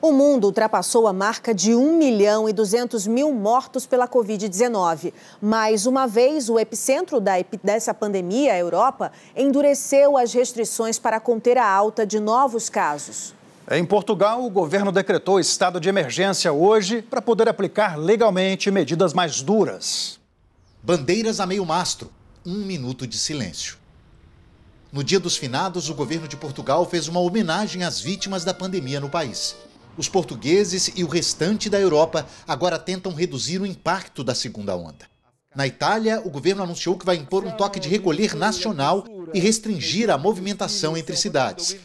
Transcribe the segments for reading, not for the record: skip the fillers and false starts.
O mundo ultrapassou a marca de 1.200.000 mortos pela Covid-19. Mais uma vez, o epicentro dessa pandemia, a Europa, endureceu as restrições para conter a alta de novos casos. Em Portugal, o governo decretou estado de emergência hoje para poder aplicar legalmente medidas mais duras. Bandeiras a meio mastro, 1 minuto de silêncio. No Dia dos Finados, o governo de Portugal fez uma homenagem às vítimas da pandemia no país. Os portugueses e o restante da Europa agora tentam reduzir o impacto da segunda onda. Na Itália, o governo anunciou que vai impor um toque de recolher nacional e restringir a movimentação entre cidades.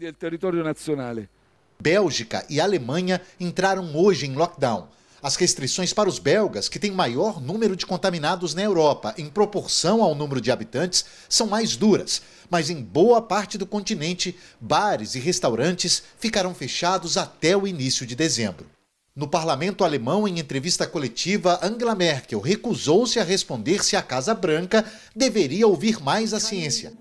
Bélgica e Alemanha entraram hoje em lockdown. As restrições para os belgas, que têm maior número de contaminados na Europa em proporção ao número de habitantes, são mais duras. Mas em boa parte do continente, bares e restaurantes ficarão fechados até o início de dezembro. No parlamento alemão, em entrevista coletiva, Angela Merkel recusou-se a responder se a Casa Branca deveria ouvir mais a ciência.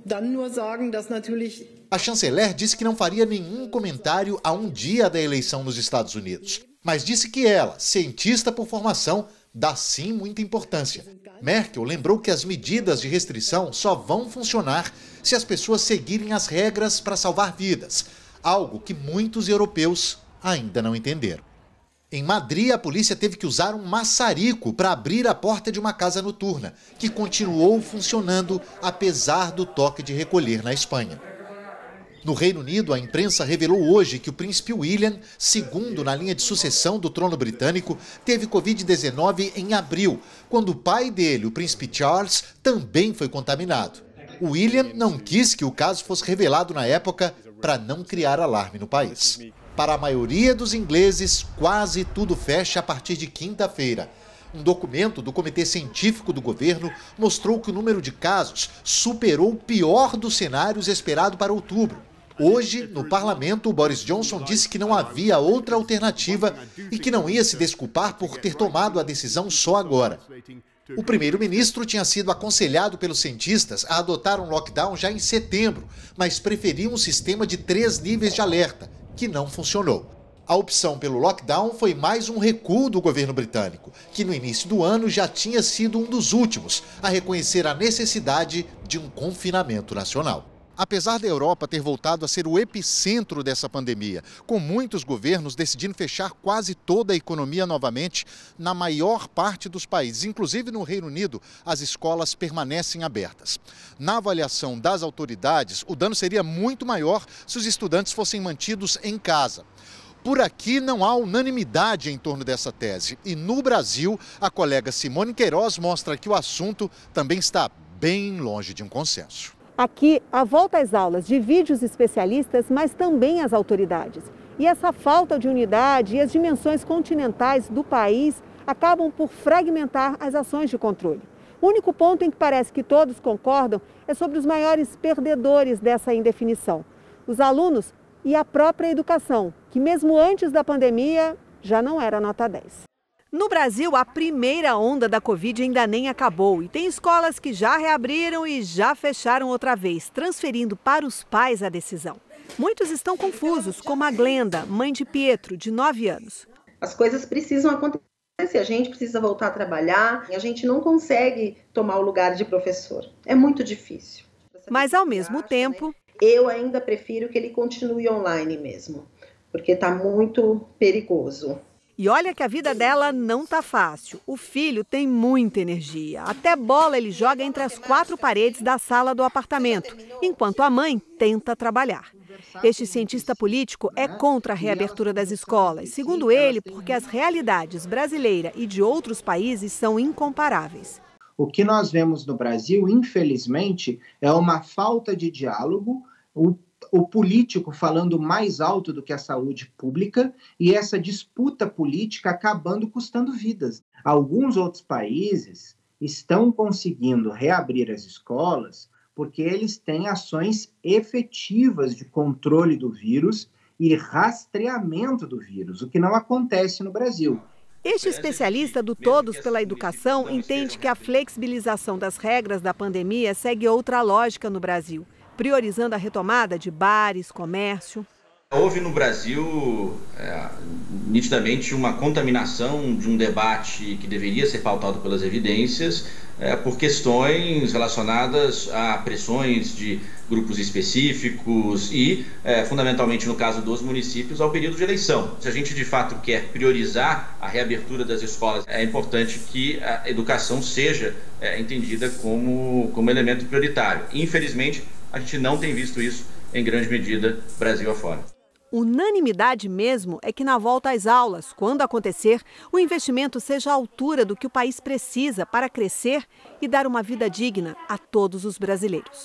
A chanceler disse que não faria nenhum comentário a um dia da eleição nos Estados Unidos. Mas disse que ela, cientista por formação, dá sim muita importância. Merkel lembrou que as medidas de restrição só vão funcionar se as pessoas seguirem as regras para salvar vidas, algo que muitos europeus ainda não entenderam. Em Madrid, a polícia teve que usar um maçarico para abrir a porta de uma casa noturna, que continuou funcionando apesar do toque de recolher na Espanha. No Reino Unido, a imprensa revelou hoje que o príncipe William, segundo na linha de sucessão do trono britânico, teve Covid-19 em abril, quando o pai dele, o príncipe Charles, também foi contaminado. O William não quis que o caso fosse revelado na época para não criar alarme no país. Para a maioria dos ingleses, quase tudo fecha a partir de quinta-feira. Um documento do Comitê Científico do governo mostrou que o número de casos superou o pior dos cenários esperado para outubro. Hoje, no parlamento, Boris Johnson disse que não havia outra alternativa e que não ia se desculpar por ter tomado a decisão só agora. O primeiro-ministro tinha sido aconselhado pelos cientistas a adotar um lockdown já em setembro, mas preferiu um sistema de 3 níveis de alerta, que não funcionou. A opção pelo lockdown foi mais um recuo do governo britânico, que no início do ano já tinha sido um dos últimos a reconhecer a necessidade de um confinamento nacional. Apesar da Europa ter voltado a ser o epicentro dessa pandemia, com muitos governos decidindo fechar quase toda a economia novamente, na maior parte dos países, inclusive no Reino Unido, as escolas permanecem abertas. Na avaliação das autoridades, o dano seria muito maior se os estudantes fossem mantidos em casa. Por aqui não há unanimidade em torno dessa tese. E no Brasil, a colega Simone Queiroz mostra que o assunto também está bem longe de um consenso. Aqui, a volta às aulas divide os especialistas, mas também as autoridades. E essa falta de unidade e as dimensões continentais do país acabam por fragmentar as ações de controle. O único ponto em que parece que todos concordam é sobre os maiores perdedores dessa indefinição: os alunos e a própria educação, que mesmo antes da pandemia já não era nota 10. No Brasil, a primeira onda da Covid ainda nem acabou e tem escolas que já reabriram e já fecharam outra vez, transferindo para os pais a decisão. Muitos estão confusos, como a Glenda, mãe de Pietro, de 9 anos. As coisas precisam acontecer, a gente precisa voltar a trabalhar, a gente não consegue tomar o lugar de professor. É muito difícil. Mas, ao mesmo tempo, eu ainda prefiro que ele continue online mesmo, porque está muito perigoso. E olha que a vida dela não tá fácil. O filho tem muita energia. Até bola ele joga entre as 4 paredes da sala do apartamento, enquanto a mãe tenta trabalhar. Este cientista político é contra a reabertura das escolas, segundo ele, porque as realidades brasileira e de outros países são incomparáveis. O que nós vemos no Brasil, infelizmente, é uma falta de diálogo, o político falando mais alto do que a saúde pública e essa disputa política acabando custando vidas. Alguns outros países estão conseguindo reabrir as escolas porque eles têm ações efetivas de controle do vírus e rastreamento do vírus, o que não acontece no Brasil. Este especialista do Todos pela Educação entende que a flexibilização das regras da pandemia segue outra lógica no Brasil, priorizando a retomada de bares, comércio. Houve no Brasil, nitidamente, uma contaminação de um debate que deveria ser pautado pelas evidências por questões relacionadas a pressões de grupos específicos e, fundamentalmente no caso dos municípios, ao período de eleição. Se a gente de fato quer priorizar a reabertura das escolas, é importante que a educação seja entendida como elemento prioritário. Infelizmente, a gente não tem visto isso em grande medida Brasil afora. Unanimidade mesmo é que na volta às aulas, quando acontecer, o investimento seja à altura do que o país precisa para crescer e dar uma vida digna a todos os brasileiros.